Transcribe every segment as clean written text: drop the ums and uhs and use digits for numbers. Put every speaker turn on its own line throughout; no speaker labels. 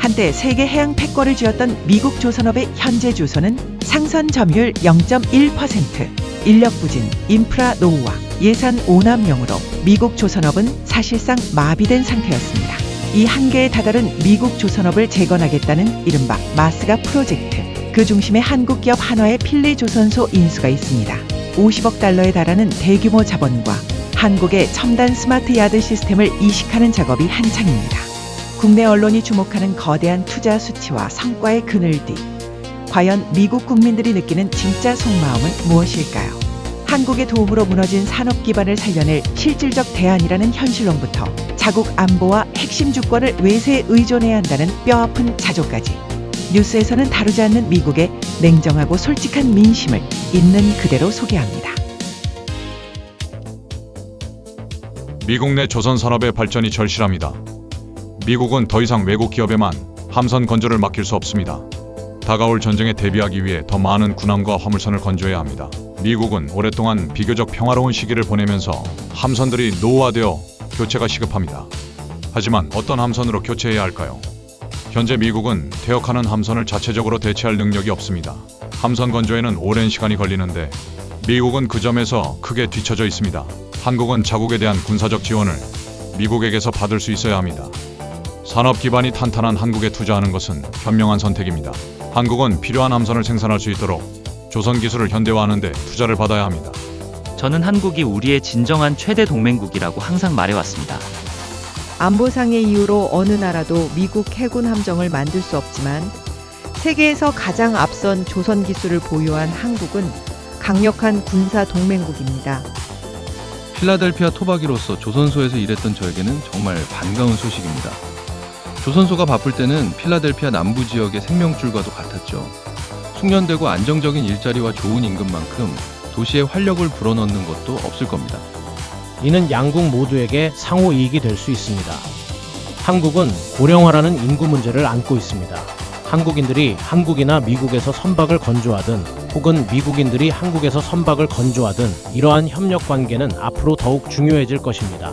한때 세계 해양 패권을 쥐었던 미국 조선업의 현재 주소는 상선 점유율 0.1%, 인력 부진, 인프라 노후화, 예산 오남용으로 미국 조선업은 사실상 마비된 상태였습니다. 이 한계에 다다른 미국 조선업을 재건하겠다는 이른바 마스가 프로젝트. 그 중심에 한국 기업 한화의 필리조선소 인수가 있습니다. 50억 달러에 달하는 대규모 자본과 한국의 첨단 스마트 야드 시스템을 이식하는 작업이 한창입니다. 국내 언론이 주목하는 거대한 투자 수치와 성과의 그늘 뒤 과연 미국 국민들이 느끼는 진짜 속마음은 무엇일까요? 한국의 도움으로 무너진 산업 기반을 살려낼 실질적 대안이라는 현실론부터 자국 안보와 핵심 주권을 외세에 의존해야 한다는 뼈아픈 자조까지 뉴스에서는 다루지 않는 미국의 냉정하고 솔직한 민심을 있는 그대로 소개합니다.
미국 내 조선 산업의 발전이 절실합니다. 미국은 더 이상 외국 기업에만 함선 건조를 맡길 수 없습니다. 다가올 전쟁에 대비하기 위해 더 많은 군함과 화물선을 건조해야 합니다. 미국은 오랫동안 비교적 평화로운 시기를 보내면서 함선들이 노후화되어 교체가 시급합니다. 하지만 어떤 함선으로 교체해야 할까요? 현재 미국은 퇴역하는 함선을 자체적으로 대체할 능력이 없습니다. 함선 건조에는 오랜 시간이 걸리는데 미국은 그 점에서 크게 뒤처져 있습니다. 한국은 자국에 대한 군사적 지원을 미국에게서 받을 수 있어야 합니다. 산업 기반이 탄탄한 한국에 투자하는 것은 현명한 선택입니다. 한국은 필요한 함선을 생산할 수 있도록 조선 기술을 현대화하는 데 투자를 받아야 합니다.
저는 한국이 우리의 진정한 최대 동맹국이라고 항상 말해왔습니다.
안보상의 이유로 어느 나라도 미국 해군 함정을 만들 수 없지만 세계에서 가장 앞선 조선 기술을 보유한 한국은 강력한 군사 동맹국입니다.
필라델피아 토박이로서 조선소에서 일했던 저에게는 정말 반가운 소식입니다. 조선소가 바쁠 때는 필라델피아 남부 지역의 생명줄과도 같았죠. 숙련되고 안정적인 일자리와 좋은 임금만큼 도시에 활력을 불어넣는 것도 없을 겁니다.
이는 양국 모두에게 상호 이익이 될 수 있습니다. 한국은 고령화라는 인구 문제를 안고 있습니다. 한국인들이 한국이나 미국에서 선박을 건조하든 혹은 미국인들이 한국에서 선박을 건조하든 이러한 협력 관계는 앞으로 더욱 중요해질 것입니다.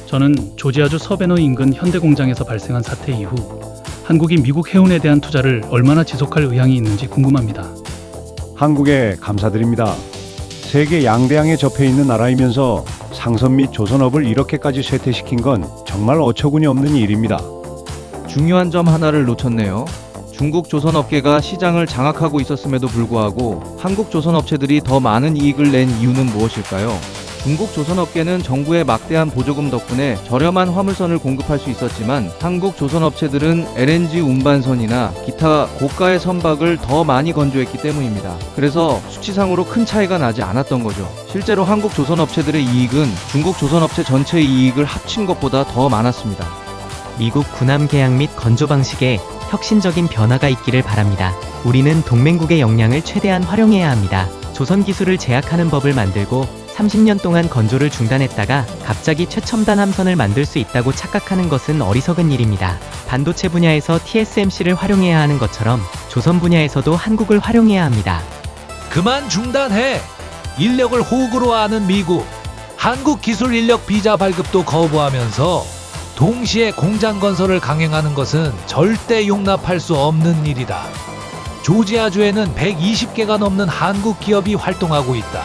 저는 조지아주 서베너 인근 현대공장에서 발생한 사태 이후 한국이 미국 해운에 대한 투자를 얼마나 지속할 의향이 있는지 궁금합니다.
한국에 감사드립니다. 세계 양대양에 접해 있는 나라이면서 상선 및 조선업을 이렇게까지 쇠퇴시킨 건 정말 어처구니 없는 일입니다.
중요한 점 하나를 놓쳤네요. 중국 조선업계가 시장을 장악하고 있었음에도 불구하고 한국 조선업체들이 더 많은 이익을 낸 이유는 무엇일까요? 중국 조선업계는 정부의 막대한 보조금 덕분에 저렴한 화물선을 공급할 수 있었지만 한국 조선업체들은 LNG 운반선이나 기타 고가의 선박을 더 많이 건조했기 때문입니다. 그래서 수치상으로 큰 차이가 나지 않았던 거죠. 실제로 한국 조선업체들의 이익은 중국 조선업체 전체의 이익을 합친 것보다 더 많았습니다.
미국 군함 개양 및 건조 방식에 혁신적인 변화가 있기를 바랍니다. 우리는 동맹국의 역량을 최대한 활용해야 합니다. 조선 기술을 제약하는 법을 만들고 30년 동안 건조를 중단했다가 갑자기 최첨단 함선을 만들 수 있다고 착각하는 것은 어리석은 일입니다. 반도체 분야에서 TSMC를 활용해야 하는 것처럼 조선 분야에서도 한국을 활용해야 합니다.
그만 중단해! 인력을 호구로 하는 미국, 한국 기술 인력 비자 발급도 거부하면서 동시에 공장 건설을 강행하는 것은 절대 용납할 수 없는 일이다. 조지아주에는 120개가 넘는 한국 기업이 활동하고 있다.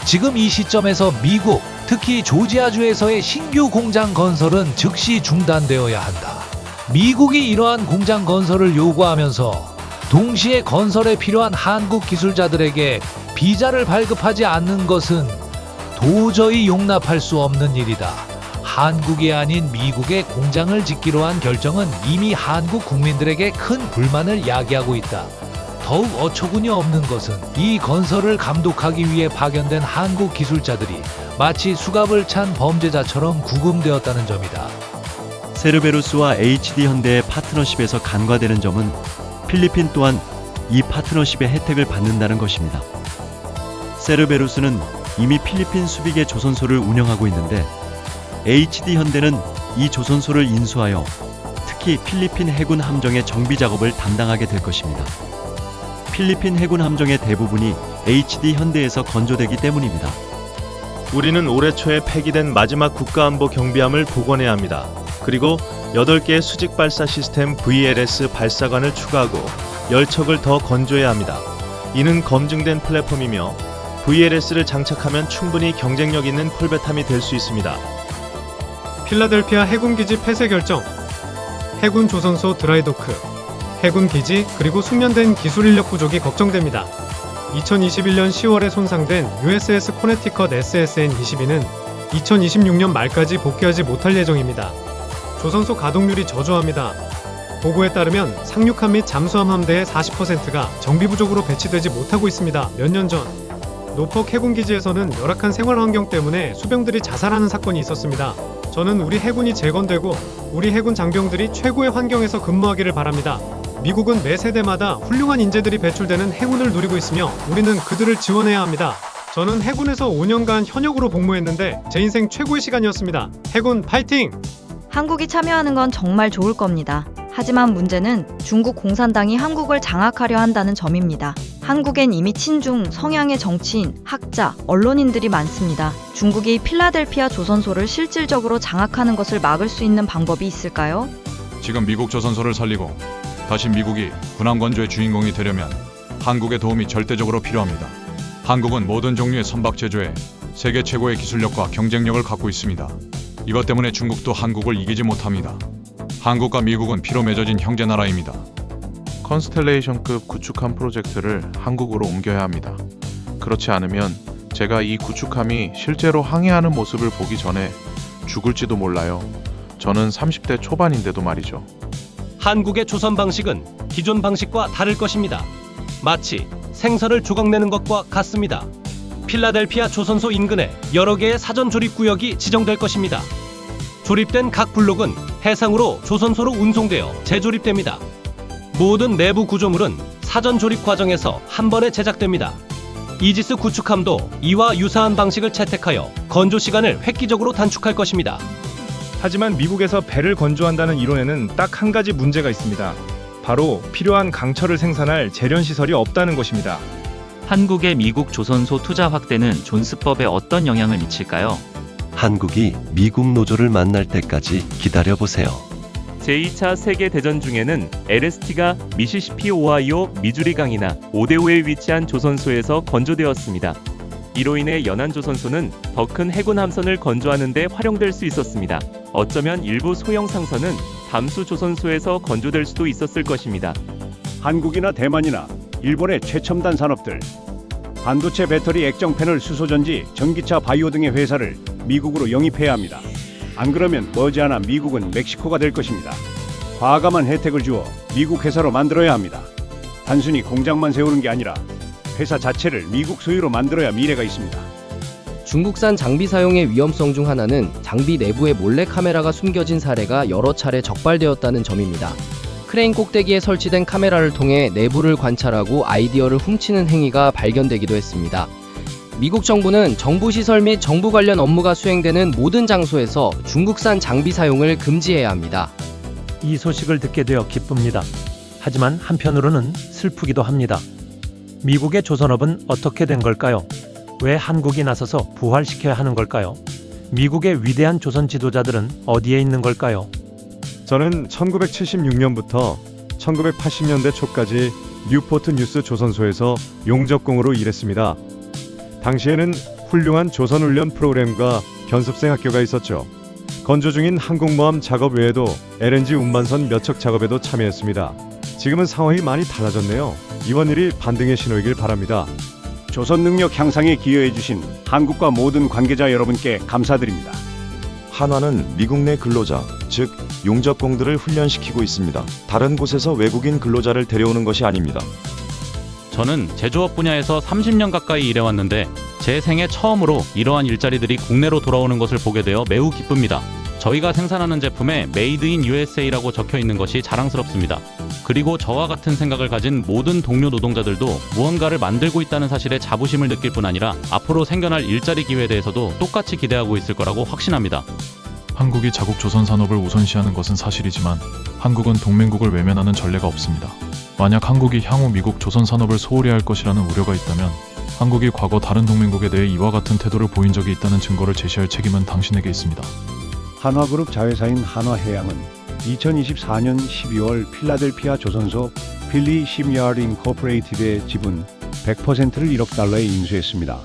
지금 이 시점에서 미국, 특히 조지아주에서의 신규 공장 건설은 즉시 중단되어야 한다. 미국이 이러한 공장 건설을 요구하면서 동시에 건설에 필요한 한국 기술자들에게 비자를 발급하지 않는 것은 도저히 용납할 수 없는 일이다. 한국이 아닌 미국의 공장을 짓기로 한 결정은 이미 한국 국민들에게 큰 불만을 야기하고 있다. 더욱 어처구니 없는 것은 이 건설을 감독하기 위해 파견된 한국 기술자들이 마치 수갑을 찬 범죄자처럼 구금되었다는 점이다.
세르베루스와 HD현대의 파트너십에서 간과되는 점은 필리핀 또한 이 파트너십의 혜택을 받는다는 것입니다. 세르베루스는 이미 필리핀 수비계 조선소를 운영하고 있는데 HD현대는 이 조선소를 인수하여 특히 필리핀 해군 함정의 정비 작업을 담당하게 될 것입니다. 필리핀 해군 함정의 대부분이 HD현대에서 건조되기 때문입니다.
우리는 올해 초에 폐기된 마지막 국가안보 경비함을 복원해야 합니다. 그리고 8개의 수직 발사 시스템 VLS 발사관을 추가하고 10척을 더 건조해야 합니다. 이는 검증된 플랫폼이며 VLS를 장착하면 충분히 경쟁력 있는 콜베탐이 될 수 있습니다.
필라델피아 해군기지 폐쇄 결정, 해군 조선소 드라이도크, 해군기지 그리고 숙련된 기술 인력 부족이 걱정됩니다. 2021년 10월에 손상된 USS 코네티컷 SSN-22는 2026년 말까지 복귀하지 못할 예정입니다. 조선소 가동률이 저조합니다. 보고에 따르면 상륙함 및 잠수함 함대의 40%가 정비 부족으로 배치되지 못하고 있습니다. 몇 년 전 노폭 해군기지에서는 열악한 생활 환경 때문에 수병들이 자살하는 사건이 있었습니다. 저는 우리 해군이 재건되고 우리 해군 장병들이 최고의 환경에서 근무하기를 바랍니다. 미국은 매 세대마다 훌륭한 인재들이 배출되는 행운을 누리고 있으며 우리는 그들을 지원해야 합니다. 저는 해군에서 5년간 현역으로 복무했는데 제 인생 최고의 시간이었습니다. 해군 파이팅!
한국이 참여하는 건 정말 좋을 겁니다. 하지만 문제는 중국 공산당이 한국을 장악하려 한다는 점입니다. 한국엔 이미 친중 성향의 정치인, 학자, 언론인들이 많습니다. 중국이 필라델피아 조선소를 실질적으로 장악하는 것을 막을 수 있는 방법이 있을까요?
지금 미국 조선소를 살리고 다시 미국이 군함 건조의 주인공이 되려면 한국의 도움이 절대적으로 필요합니다. 한국은 모든 종류의 선박 제조에 세계 최고의 기술력과 경쟁력을 갖고 있습니다. 이것 때문에 중국도 한국을 이기지 못합니다. 한국과 미국은 피로 맺어진 형제나라입니다.
컨스텔레이션급 구축함 프로젝트를 한국으로 옮겨야 합니다. 그렇지 않으면 제가 이 구축함이 실제로 항해하는 모습을 보기 전에 죽을지도 몰라요. 저는 30대 초반인데도 말이죠.
한국의 조선 방식은 기존 방식과 다를 것입니다. 마치 생선을 조각내는 것과 같습니다. 필라델피아 조선소 인근에 여러 개의 사전 조립 구역이 지정될 것입니다. 조립된 각 블록은 해상으로 조선소로 운송되어 재조립됩니다. 모든 내부 구조물은 사전 조립 과정에서 한 번에 제작됩니다. 이지스 구축함도 이와 유사한 방식을 채택하여 건조 시간을 획기적으로 단축할 것입니다.
하지만 미국에서 배를 건조한다는 이론에는 딱 한 가지 문제가 있습니다. 바로 필요한 강철을 생산할 재련 시설이 없다는 것입니다.
한국의 미국 조선소 투자 확대는 존스법에 어떤 영향을 미칠까요?
한국이 미국 노조를 만날 때까지 기다려보세요.
제2차 세계대전 중에는 LST가 미시시피 오하이오 미주리강이나 오데오에 위치한 조선소에서 건조되었습니다. 이로 인해 연안조선소는 더 큰 해군 함선을 건조하는 데 활용될 수 있었습니다. 어쩌면 일부 소형 상선은 담수조선소에서 건조될 수도 있었을 것입니다.
한국이나 대만이나 일본의 최첨단 산업들, 반도체 배터리 액정 패널 수소전지, 전기차 바이오 등의 회사를 미국으로 영입해야 합니다. 안 그러면 머지않아 미국은 멕시코가 될 것입니다. 과감한 혜택을 주어 미국 회사로 만들어야 합니다. 단순히 공장만 세우는 게 아니라 회사 자체를 미국 소유로 만들어야 미래가 있습니다.
중국산 장비 사용의 위험성 중 하나는 장비 내부에 몰래 카메라가 숨겨진 사례가 여러 차례 적발되었다는 점입니다. 크레인 꼭대기에 설치된 카메라를 통해 내부를 관찰하고 아이디어를 훔치는 행위가 발견되기도 했습니다. 미국 정부는 정부 시설 및 정부 관련 업무가 수행되는 모든 장소에서 중국산 장비 사용을 금지해야 합니다.
이 소식을 듣게 되어 기쁩니다. 하지만 한편으로는 슬프기도 합니다. 미국의 조선업은 어떻게 된 걸까요? 왜 한국이 나서서 부활시켜야 하는 걸까요? 미국의 위대한 조선 지도자들은 어디에 있는 걸까요?
저는 1976년부터 1980년대 초까지 뉴포트 뉴스 조선소에서 용접공으로 일했습니다. 당시에는 훌륭한 조선훈련 프로그램과 견습생 학교가 있었죠. 건조 중인 항공모함 작업 외에도 LNG 운반선 몇 척 작업에도 참여했습니다. 지금은 상황이 많이 달라졌네요. 이번 일이 반등의 신호이길 바랍니다.
조선 능력 향상에 기여해 주신 한국과 모든 관계자 여러분께 감사드립니다.
한화는 미국 내 근로자, 즉 용접공들을 훈련시키고 있습니다. 다른 곳에서 외국인 근로자를 데려오는 것이 아닙니다.
저는 제조업 분야에서 30년 가까이 일해왔는데 제 생애 처음으로 이러한 일자리들이 국내로 돌아오는 것을 보게 되어 매우 기쁩니다. 저희가 생산하는 제품에 메이드 인 USA라고 적혀 있는 것이 자랑스럽습니다. 그리고 저와 같은 생각을 가진 모든 동료 노동자들도 무언가를 만들고 있다는 사실에 자부심을 느낄 뿐 아니라 앞으로 생겨날 일자리 기회에 대해서도 똑같이 기대하고 있을 거라고 확신합니다.
한국이 자국 조선 산업을 우선시하는 것은 사실이지만 한국은 동맹국을 외면하는 전례가 없습니다. 만약 한국이 향후 미국 조선 산업을 소홀히 할 것이라는 우려가 있다면 한국이 과거 다른 동맹국에 대해 이와 같은 태도를 보인 적이 있다는 증거를 제시할 책임은 당신에게 있습니다.
한화그룹 자회사인 한화해양은 2024년 12월 필라델피아 조선소 필리 심야드 인코퍼레이티드의 지분 100%를 1억 달러에 인수했습니다.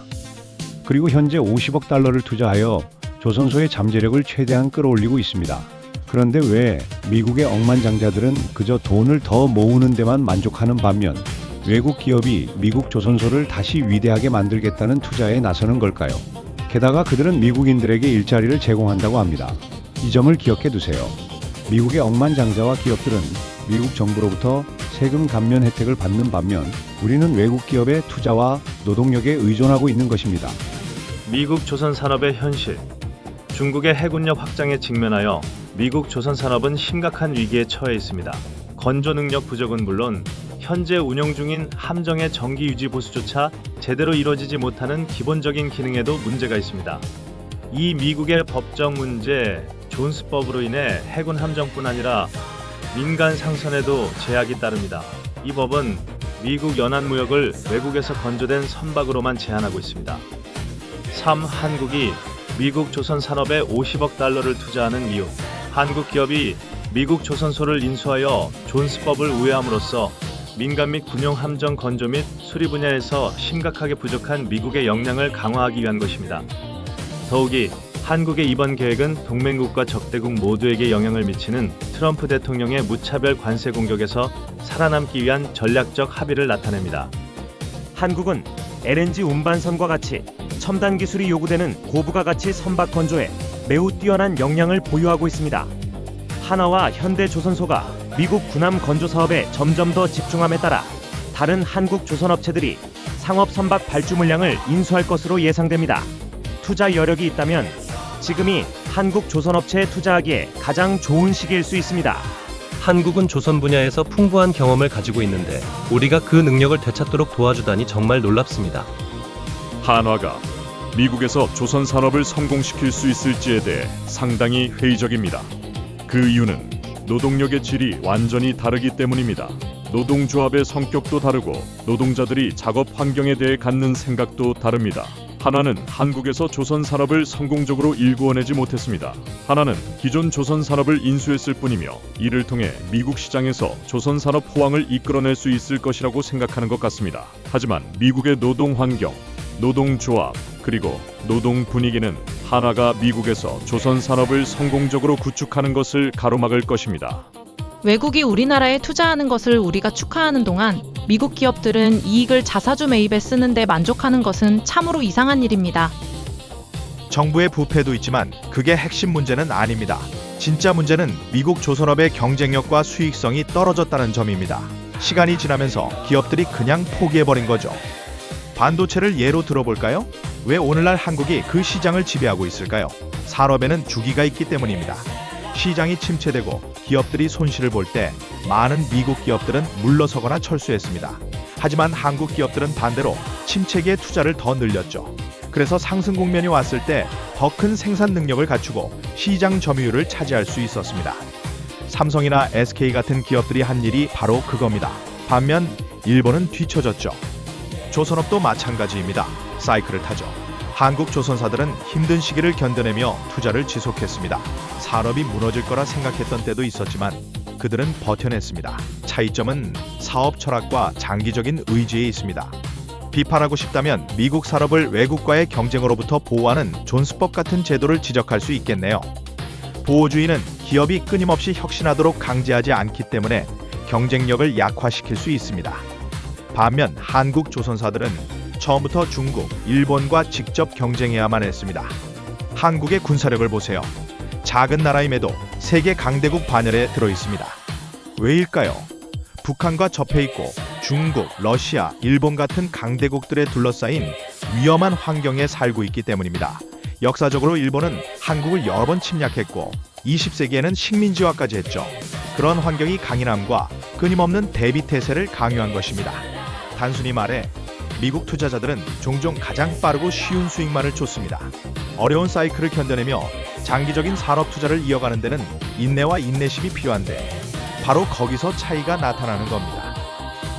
그리고 현재 50억 달러를 투자하여 조선소의 잠재력을 최대한 끌어올리고 있습니다. 그런데 왜 미국의 억만장자들은 그저 돈을 더 모으는 데만 만족하는 반면 외국 기업이 미국 조선소를 다시 위대하게 만들겠다는 투자에 나서는 걸까요? 게다가 그들은 미국인들에게 일자리를 제공한다고 합니다. 이 점을 기억해 두세요. 미국의 억만장자와 기업들은 미국 정부로부터 세금 감면 혜택을 받는 반면 우리는 외국 기업의 투자와 노동력에 의존하고 있는 것입니다.
미국 조선 산업의 현실. 중국의 해군력 확장에 직면하여 미국 조선 산업은 심각한 위기에 처해 있습니다. 건조 능력 부족은 물론 현재 운영 중인 함정의 정기 유지 보수조차 제대로 이루어지지 못하는 기본적인 기능에도 문제가 있습니다. 이 미국의 법적 문제, 존스법으로 인해 해군 함정뿐 아니라 민간 상선에도 제약이 따릅니다. 이 법은 미국 연안무역을 외국에서 건조된 선박으로만 제한하고 있습니다. 3. 한국이 미국 조선 산업에 50억 달러를 투자하는 이유. 한국 기업이 미국 조선소를 인수하여 존스법을 우회함으로써 민간 및 군용 함정 건조 및 수리 분야에서 심각하게 부족한 미국의 역량을 강화하기 위한 것입니다. 더욱이 한국의 이번 계획은 동맹국과 적대국 모두에게 영향을 미치는 트럼프 대통령의 무차별 관세 공격에서 살아남기 위한 전략적 합의를 나타냅니다.
한국은 LNG 운반선과 같이 첨단 기술이 요구되는 고부가 가치 선박 건조에 매우 뛰어난 역량을 보유하고 있습니다. 한화와 현대조선소가 미국 군함 건조 사업에 점점 더 집중함에 따라 다른 한국 조선업체들이 상업 선박 발주 물량을 인수할 것으로 예상됩니다. 투자 여력이 있다면 지금이 한국 조선업체에 투자하기에 가장 좋은 시기일 수 있습니다.
한국은 조선 분야에서 풍부한 경험을 가지고 있는데 우리가 그 능력을 되찾도록 도와주다니 정말 놀랍습니다.
한화가 미국에서 조선 산업을 성공시킬 수 있을지에 대해 상당히 회의적입니다. 그 이유는 노동력의 질이 완전히 다르기 때문입니다. 노동조합의 성격도 다르고 노동자들이 작업 환경에 대해 갖는 생각도 다릅니다. 한화는 한국에서 조선 산업을 성공적으로 일구어내지 못했습니다. 한화는 기존 조선 산업을 인수했을 뿐이며 이를 통해 미국 시장에서 조선 산업 호황을 이끌어낼 수 있을 것이라고 생각하는 것 같습니다. 하지만 미국의 노동 환경, 노동조합, 그리고 노동 분위기는 한화가 미국에서 조선 산업을 성공적으로 구축하는 것을 가로막을 것입니다.
외국이 우리나라에 투자하는 것을 우리가 축하하는 동안 미국 기업들은 이익을 자사주 매입에 쓰는데 만족하는 것은 참으로 이상한 일입니다.
정부의 부패도 있지만 그게 핵심 문제는 아닙니다. 진짜 문제는 미국 조선업의 경쟁력과 수익성이 떨어졌다는 점입니다. 시간이 지나면서 기업들이 그냥 포기해버린 거죠. 반도체를 예로 들어볼까요? 왜 오늘날 한국이 그 시장을 지배하고 있을까요? 산업에는 주기가 있기 때문입니다. 시장이 침체되고 기업들이 손실을 볼 때 많은 미국 기업들은 물러서거나 철수했습니다. 하지만 한국 기업들은 반대로 침체기에 투자를 더 늘렸죠. 그래서 상승 국면이 왔을 때 더 큰 생산 능력을 갖추고 시장 점유율을 차지할 수 있었습니다. 삼성이나 SK 같은 기업들이 한 일이 바로 그겁니다. 반면 일본은 뒤처졌죠. 조선업도 마찬가지입니다. 사이클을 타죠. 한국 조선사들은 힘든 시기를 견뎌내며 투자를 지속했습니다. 산업이 무너질 거라 생각했던 때도 있었지만 그들은 버텨냈습니다. 차이점은 사업 철학과 장기적인 의지에 있습니다. 비판하고 싶다면 미국 산업을 외국과의 경쟁으로부터 보호하는 존스법 같은 제도를 지적할 수 있겠네요. 보호주의는 기업이 끊임없이 혁신하도록 강제하지 않기 때문에 경쟁력을 약화시킬 수 있습니다. 반면 한국 조선사들은 처음부터 중국, 일본과 직접 경쟁해야만 했습니다. 한국의 군사력을 보세요. 작은 나라임에도 세계 강대국 반열에 들어있습니다. 왜일까요? 북한과 접해 있고 중국, 러시아, 일본 같은 강대국들에 둘러싸인 위험한 환경에 살고 있기 때문입니다. 역사적으로 일본은 한국을 여러 번 침략했고 20세기에는 식민지화까지 했죠. 그런 환경이 강인함과 끊임없는 대비태세를 강요한 것입니다. 단순히 말해 미국 투자자들은 종종 가장 빠르고 쉬운 수익만을 쫓습니다. 어려운 사이클을 견뎌내며 장기적인 산업 투자를 이어가는 데는 인내와 인내심이 필요한데 바로 거기서 차이가 나타나는 겁니다.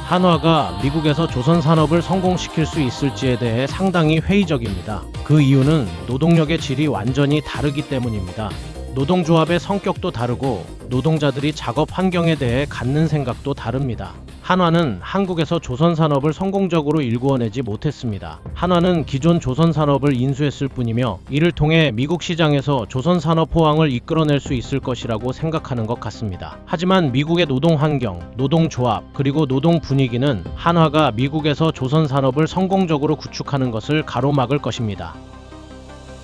한화가 미국에서 조선 산업을 성공시킬 수 있을지에 대해 상당히 회의적입니다. 그 이유는 노동력의 질이 완전히 다르기 때문입니다. 노동조합의 성격도 다르고 노동자들이 작업 환경에 대해 갖는 생각도 다릅니다. 한화는 한국에서 조선산업을 성공적으로 일구어내지 못했습니다. 한화는 기존 조선산업을 인수했을 뿐이며 이를 통해 미국 시장에서 조선산업 호황을 이끌어낼 수 있을 것이라고 생각하는 것 같습니다. 하지만 미국의 노동 환경, 노동조합, 그리고 노동 분위기는 한화가 미국에서 조선산업을 성공적으로 구축하는 것을 가로막을 것입니다.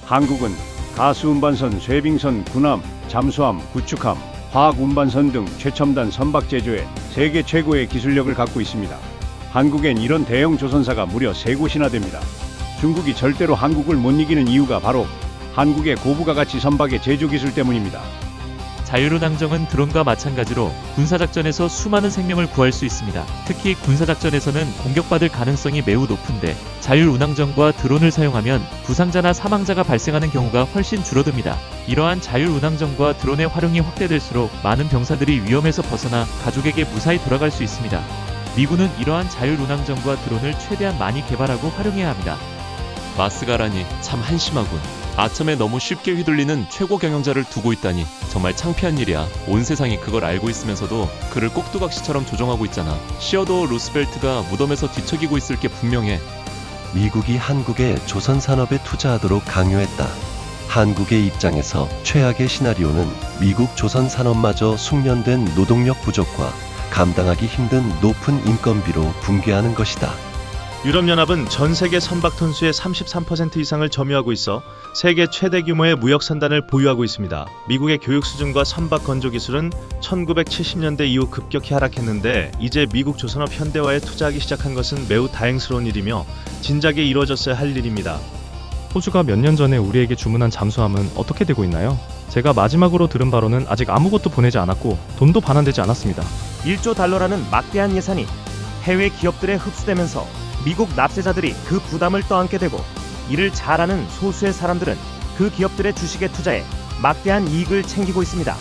한국은 가스 운반선, 쇄빙선, 군함, 잠수함, 구축함, 화학 운반선 등 최첨단 선박 제조에 세계 최고의 기술력을 갖고 있습니다. 한국엔 이런 대형 조선사가 무려 3곳이나 됩니다. 중국이 절대로 한국을 못 이기는 이유가 바로 한국의 고부가 가치 선박의 제조 기술 때문입니다.
자율운항정은 드론과 마찬가지로 군사작전에서 수많은 생명을 구할 수 있습니다. 특히 군사작전에서는 공격받을 가능성이 매우 높은데 자율운항정과 드론을 사용하면 부상자나 사망자가 발생하는 경우가 훨씬 줄어듭니다. 이러한 자율운항정과 드론의 활용이 확대될수록 많은 병사들이 위험에서 벗어나 가족에게 무사히 돌아갈 수 있습니다. 미군은 이러한 자율운항정과 드론을 최대한 많이 개발하고 활용해야 합니다.
마스가라니 참 한심하군. 아첨에 너무 쉽게 휘둘리는 최고 경영자를 두고 있다니 정말 창피한 일이야. 온 세상이 그걸 알고 있으면서도 그를 꼭두각시처럼 조종하고 있잖아. 시어도어 루스벨트가 무덤에서 뒤척이고 있을 게 분명해.
미국이 한국에 조선 산업에 투자하도록 강요했다. 한국의 입장에서 최악의 시나리오는 미국 조선 산업마저 숙련된 노동력 부족과 감당하기 힘든 높은 인건비로 붕괴하는 것이다.
유럽연합은 전 세계 선박 톤수의 33% 이상을 점유하고 있어 세계 최대 규모의 무역 선단을 보유하고 있습니다. 미국의 교육 수준과 선박 건조 기술은 1970년대 이후 급격히 하락했는데 이제 미국 조선업 현대화에 투자하기 시작한 것은 매우 다행스러운 일이며 진작에 이루어졌어야 할 일입니다.
호주가 몇 년 전에 우리에게 주문한 잠수함은 어떻게 되고 있나요? 제가 마지막으로 들은 바로는 아직 아무것도 보내지 않았고 돈도 반환되지 않았습니다.
1조 달러라는 막대한 예산이 해외 기업들에 흡수되면서 미국 납세자들이 그 부담을 떠안게 되고 이를 잘 아는 소수의 사람들은 그 기업들의 주식에 투자해 막대한 이익을 챙기고 있습니다.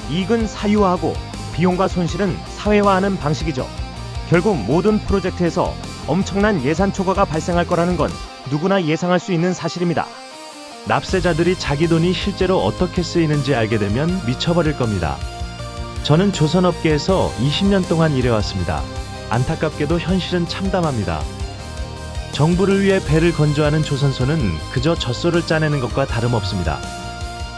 이익은 사유화하고 비용과 손실은 사회화하는 방식이죠. 결국 모든 프로젝트에서 엄청난 예산 초과가 발생할 거라는 건 누구나 예상할 수 있는 사실입니다.
납세자들이 자기 돈이 실제로 어떻게 쓰이는지 알게 되면 미쳐버릴 겁니다. 저는 조선업계에서 20년 동안 일해왔습니다. 안타깝게도 현실은 참담합니다. 정부를 위해 배를 건조하는 조선소는 그저 젖소를 짜내는 것과 다름없습니다.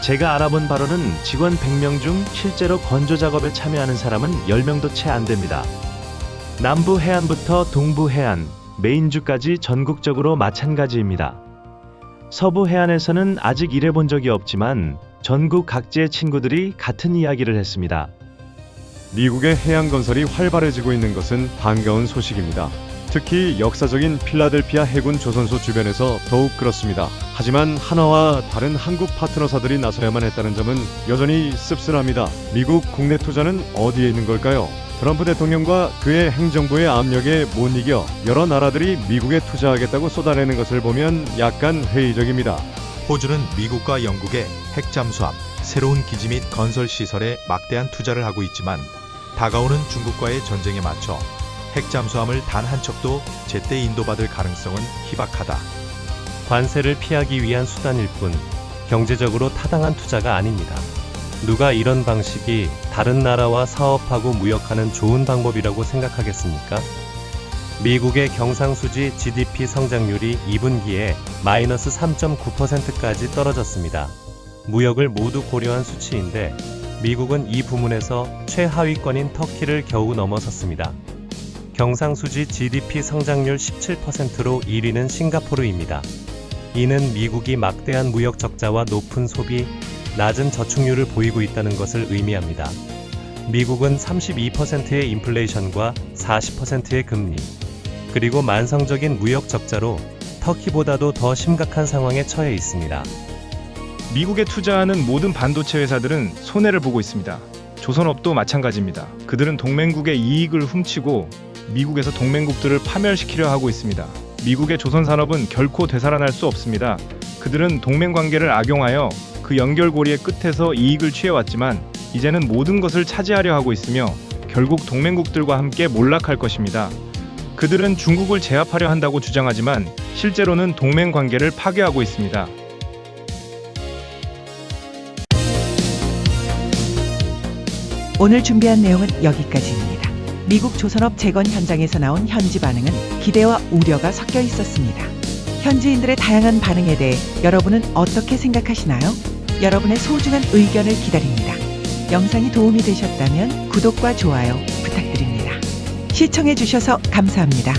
제가 알아본 바로는 직원 100명 중 실제로 건조 작업에 참여하는 사람은 10명도 채 안 됩니다. 남부 해안부터 동부 해안, 메인주까지 전국적으로 마찬가지입니다. 서부 해안에서는 아직 일해본 적이 없지만 전국 각지의 친구들이 같은 이야기를 했습니다.
미국의 해양 건설이 활발해지고 있는 것은 반가운 소식입니다. 특히 역사적인 필라델피아 해군 조선소 주변에서 더욱 그렇습니다. 하지만 한화와 다른 한국 파트너사들이 나서야만 했다는 점은 여전히 씁쓸합니다. 미국 국내 투자는 어디에 있는 걸까요? 트럼프 대통령과 그의 행정부의 압력에 못 이겨 여러 나라들이 미국에 투자하겠다고 쏟아내는 것을 보면 약간 회의적입니다.
호주는 미국과 영국의 핵잠수함, 새로운 기지 및 건설 시설에 막대한 투자를 하고 있지만 다가오는 중국과의 전쟁에 맞춰 핵잠수함을 단 한 척도 제때 인도받을 가능성은 희박하다.
관세를 피하기 위한 수단일 뿐 경제적으로 타당한 투자가 아닙니다. 누가 이런 방식이 다른 나라와 사업하고 무역하는 좋은 방법이라고 생각하겠습니까? 미국의 경상수지 GDP 성장률이 2분기에 마이너스 3.9%까지 떨어졌습니다. 무역을 모두 고려한 수치인데 미국은 이 부문에서 최하위권인 터키를 겨우 넘어섰습니다. 경상수지 GDP 성장률 17%로 1위는 싱가포르입니다. 이는 미국이 막대한 무역 적자와 높은 소비, 낮은 저축률을 보이고 있다는 것을 의미합니다. 미국은 32%의 인플레이션과 40%의 금리, 그리고 만성적인 무역 적자로 터키보다도 더 심각한 상황에 처해 있습니다.
미국에 투자하는 모든 반도체 회사들은 손해를 보고 있습니다. 조선업도 마찬가지입니다. 그들은 동맹국의 이익을 훔치고 미국에서 동맹국들을 파멸시키려 하고 있습니다. 미국의 조선산업은 결코 되살아날 수 없습니다. 그들은 동맹관계를 악용하여 그 연결고리의 끝에서 이익을 취해왔지만 이제는 모든 것을 차지하려 하고 있으며 결국 동맹국들과 함께 몰락할 것입니다. 그들은 중국을 제압하려 한다고 주장하지만 실제로는 동맹관계를 파괴하고 있습니다.
오늘 준비한 내용은 여기까지입니다. 미국 조선업 재건 현장에서 나온 현지 반응은 기대와 우려가 섞여 있었습니다. 현지인들의 다양한 반응에 대해 여러분은 어떻게 생각하시나요? 여러분의 소중한 의견을 기다립니다. 영상이 도움이 되셨다면 구독과 좋아요 부탁드립니다. 시청해주셔서 감사합니다.